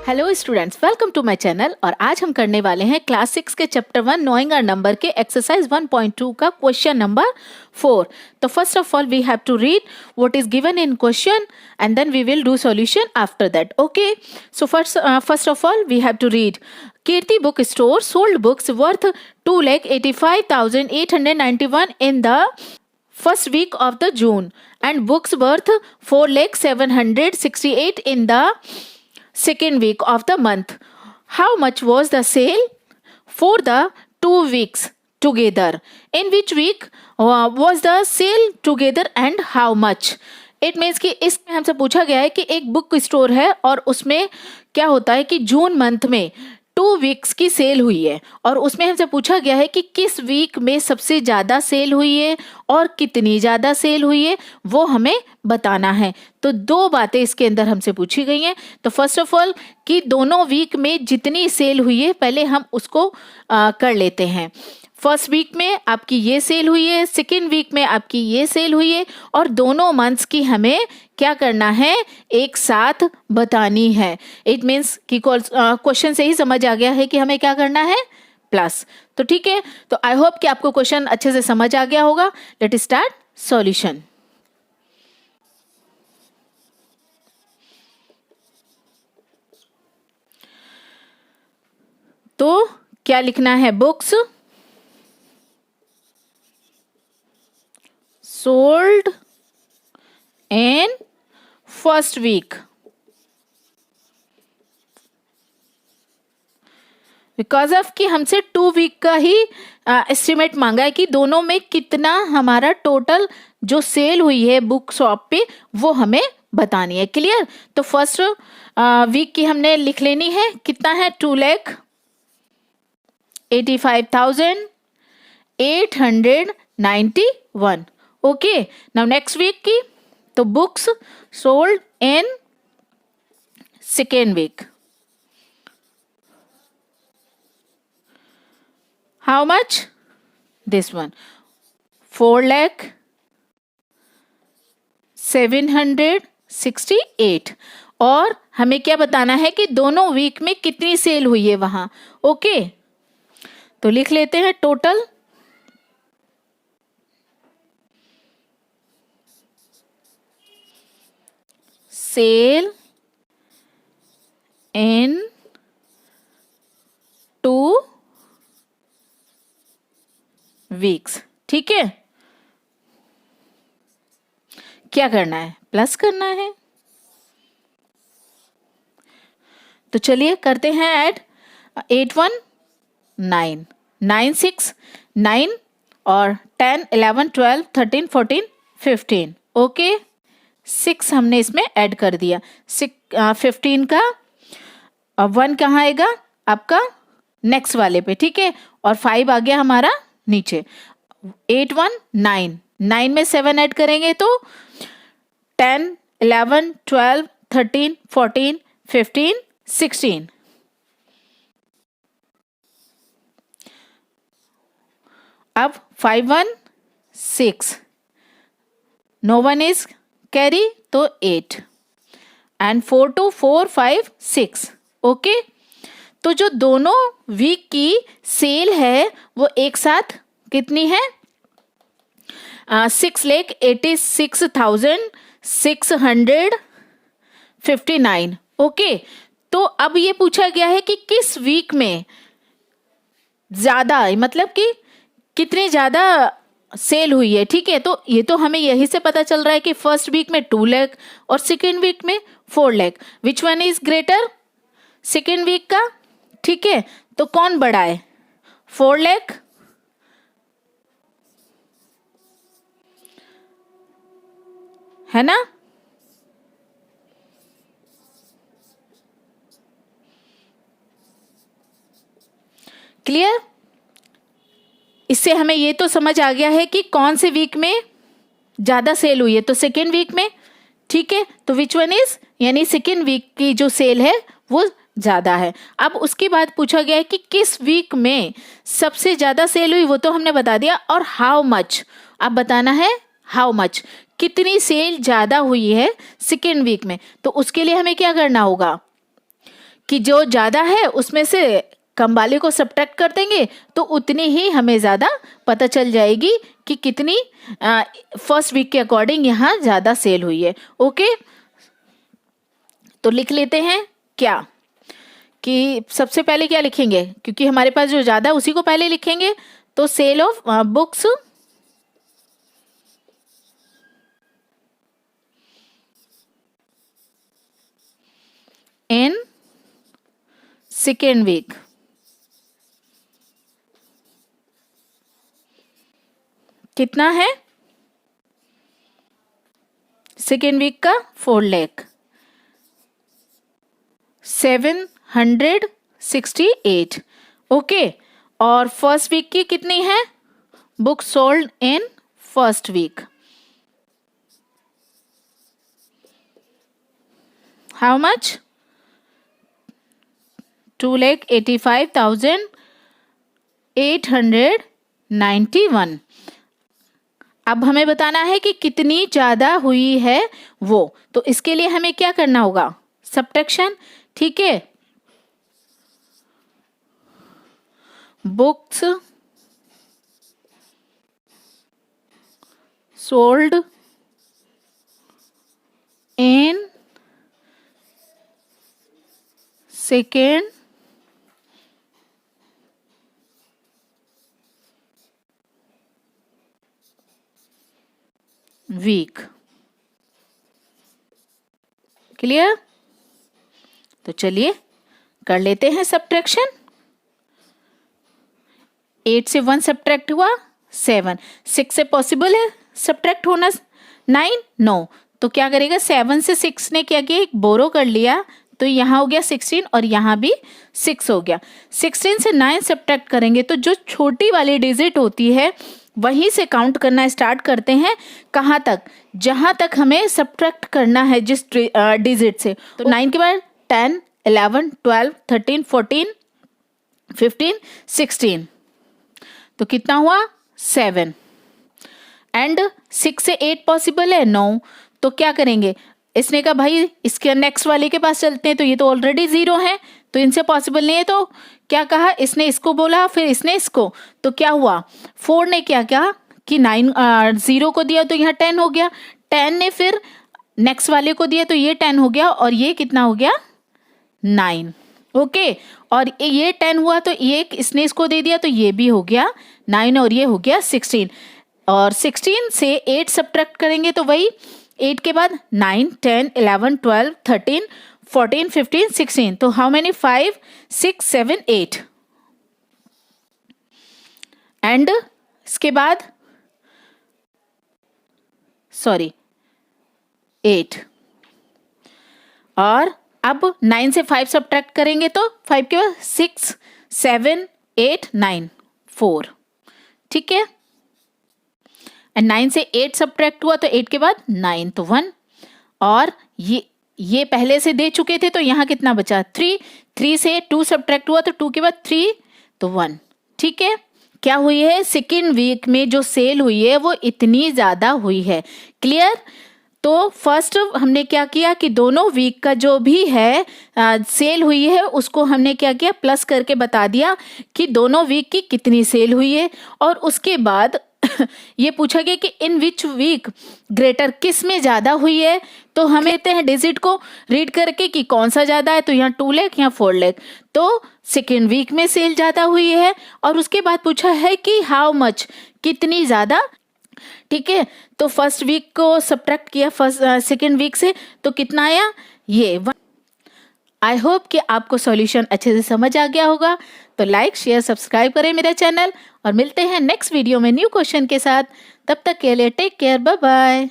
Hello students, welcome to my channel. और आज हम करने वाले हैं क्लास 6 के चैप्टर 1 नोइंग आवर नंबर के एक्सरसाइज 1.2 का क्वेश्चन नंबर 4। तो first of all we have to read what is given in question and then we will do solution after that. Okay, so first of all we have to read Kirti Book Store sold books worth 2,85,891 in the first week of the June and books worth 4,768 in the second week of the month. How much was the sale for the 2 weeks together? In which week was the sale together and how much? It means कि इसमें हमसे पूछा गया है कि एक book store है और उसमें क्या होता है कि जून मंथ में 2 वीक्स की सेल हुई है और उसमें हमसे पूछा गया है कि किस वीक में सबसे ज़्यादा सेल हुई है और कितनी ज़्यादा सेल हुई है वो हमें बताना है। तो 2 बातें इसके अंदर हमसे पूछी गई हैं। तो फर्स्ट ऑफ ऑल कि दोनों वीक में जितनी सेल हुई है पहले हम उसको कर लेते हैं। फर्स्ट वीक में आपकी ये सेल हुई है, सेकेंड वीक में आपकी ये सेल हुई है और दोनों मंथ्स की हमें क्या करना है, एक साथ बतानी है। इट मीन्स कि क्वेश्चन से ही समझ आ गया है कि हमें क्या करना है, प्लस। तो ठीक है, तो आई होप कि आपको क्वेश्चन अच्छे से समझ आ गया होगा। Let start solution. तो क्या लिखना है, books sold in first week because of कि हमसे 2 वीक का ही एस्टिमेट मांगा है कि दोनों में कितना हमारा टोटल जो सेल हुई है बुक शॉप पे वो हमें बतानी है। क्लियर? तो फर्स्ट वीक की हमने लिख लेनी है, कितना है, 2,85,891। ओके, नाउ नेक्स्ट वीक की, तो books sold in second week, how much, this one, 4,0768। और हमें क्या बताना है कि दोनों वीक में कितनी सेल हुई है वहां। ओके, तो लिख लेते हैं टोटल सेल इन 2 वीक्स। ठीक है, क्या करना है, प्लस करना है। तो चलिए करते हैं ऐड। 8 1 9 9 6 9 और 10 11 12 13 14 15। ओके, 6 हमने इसमें ऐड कर दिया। 15 का 1 कहाँ आएगा, आपका नेक्स्ट वाले पे। ठीक है, और 5 आ गया हमारा नीचे। 8 1 9 9 में 7 ऐड करेंगे तो 10 11 12 13 14 15 16। अब 5 1 6, नो वन इज कैरी तो 8 एंड 4 2 4 5 6। ओके, तो जो दोनों वीक की सेल है वो एक साथ कितनी है, 6,86,659। ओके, तो अब ये पूछा गया है कि किस वीक में ज्यादा, मतलब कि कितनी ज्यादा सेल हुई है। ठीक है, तो ये तो हमें यही से पता चल रहा है कि फर्स्ट वीक में 2 लाख और सेकेंड वीक में 4 lakh. Which one is greater, second week का। ठीक है, तो कौन बड़ा है, 4 लाख, है ना। क्लियर? इससे हमें ये तो समझ आ गया है कि कौन से वीक में ज्यादा सेल हुई है, तो सेकेंड वीक में। ठीक है, तो विच वन इज, यानी सेकेंड वीक की जो सेल है वो ज्यादा है। अब उसके बाद पूछा गया है कि किस वीक में सबसे ज्यादा सेल हुई, वो तो हमने बता दिया। और हाउ मच, अब बताना है हाउ मच, कितनी सेल ज्यादा हुई है सेकेंड वीक में। तो उसके लिए हमें क्या करना होगा कि जो ज़्यादा है उसमें से कम वाले को सब्ट्रैक्ट कर देंगे तो उतनी ही हमें ज़्यादा पता चल जाएगी कि कितनी फर्स्ट वीक के अकॉर्डिंग यहाँ ज़्यादा सेल हुई है। ओके, तो लिख लेते हैं क्या कि सबसे पहले क्या लिखेंगे, क्योंकि हमारे पास जो ज़्यादा है उसी को पहले लिखेंगे। तो sale of books in second week, कितना है सेकेंड वीक का 4 लाख 768। ओके, और फर्स्ट वीक की कितनी है, book sold in first week, how much 2,85,891। अब हमें बताना है कि कितनी ज़्यादा हुई है वो, तो इसके लिए हमें क्या करना होगा, सब्ट्रैक्शन। ठीक है, books sold in second week. Clear? तो चलिए कर लेते हैं सब्ट्रैक्शन। 8 से 1 सब्ट्रैक्ट हुआ 7, 6 से पॉसिबल है सब्ट्रैक्ट होना 9, नो। तो क्या करेगा, 7 से 6 ने क्या किया, एक बोरो कर लिया, तो यहाँ हो गया 16 और यहाँ भी 6 हो गया। 16 से 9 सब्ट्रैक्ट करेंगे तो जो छोटी वाली डिजिट होती है वहीं से काउंट करना स्टार्ट करते हैं। कहाँ तक, जहाँ तक हमें सब्ट्रैक्ट करना है जिस डिजिट से। तो 9 के बाद 10, 11, 12, 13, 14, 15, 16, तो कितना हुआ 7। एंड 6 से 8 पॉसिबल है, नो। तो क्या करेंगे, इसने कहा भाई इसके नेक्स्ट वाले के पास चलते हैं, तो ये तो ऑलरेडी 0 है तो इनसे पॉसिबल नहीं है। तो क्या कहा, इसने इसको बोला फिर इसने इसको, तो क्या हुआ 4 ने क्या कहा कि 0 को दिया तो यहाँ 10 हो गया, 10 ने फिर नेक्स्ट वाले को दिया तो ये 10 हो गया, और ये कितना हो गया 9। ओके, और ये 10 हुआ तो ये इसने इसको दे दिया तो ये भी हो गया 9 और ये हो गया 16। और 16 से 8 सब्ट्रैक्ट करेंगे तो वही 8 के बाद 9, 10, 11, 12, 13, 14, 15, 16, तो हाउ मेनी 5, 6, 7, 8। एंड इसके बाद 8, और अब 9 से 5 सब्ट्रैक्ट करेंगे तो 5 के बाद 6, 7, 8, 9, 4। ठीक है, एंड 9 से 8 सब्ट्रैक्ट हुआ तो 8 के बाद 9 तो 1, और ये पहले से दे चुके थे तो यहाँ कितना बचा 3, 3 से 2 सब्ट्रैक्ट हुआ तो 2 के बाद 3 तो 1। ठीक है, क्या हुई है, सेकेंड वीक में जो सेल हुई है वो इतनी ज़्यादा हुई है। क्लियर? तो फर्स्ट हमने क्या किया कि दोनों वीक का जो भी है सेल हुई है उसको हमने क्या किया, प्लस करके बता दिया कि दोनों वीक की कितनी सेल हुई है। और उसके बाद ये पूछा गया कि इन विच वीक ग्रेटर, किस में ज़्यादा हुई है। तो हम लेते हैं डिजिट को रीड करके कि कौन सा ज़्यादा है, तो यहाँ 2 लाख या 4 लाख, तो सेकेंड वीक में सेल ज़्यादा हुई है। और उसके बाद पूछा है कि हाउ मच, कितनी ज़्यादा। ठीक है, तो फर्स्ट वीक को सब्ट्रैक्ट किया सेकेंड वीक से तो कितना आया ये 1। आई होप कि आपको सॉल्यूशन अच्छे से समझ आ गया होगा। तो लाइक शेयर सब्सक्राइब करें मेरा चैनल, और मिलते हैं नेक्स्ट वीडियो में न्यू क्वेश्चन के साथ। तब तक के लिए टेक केयर, बाय बाय।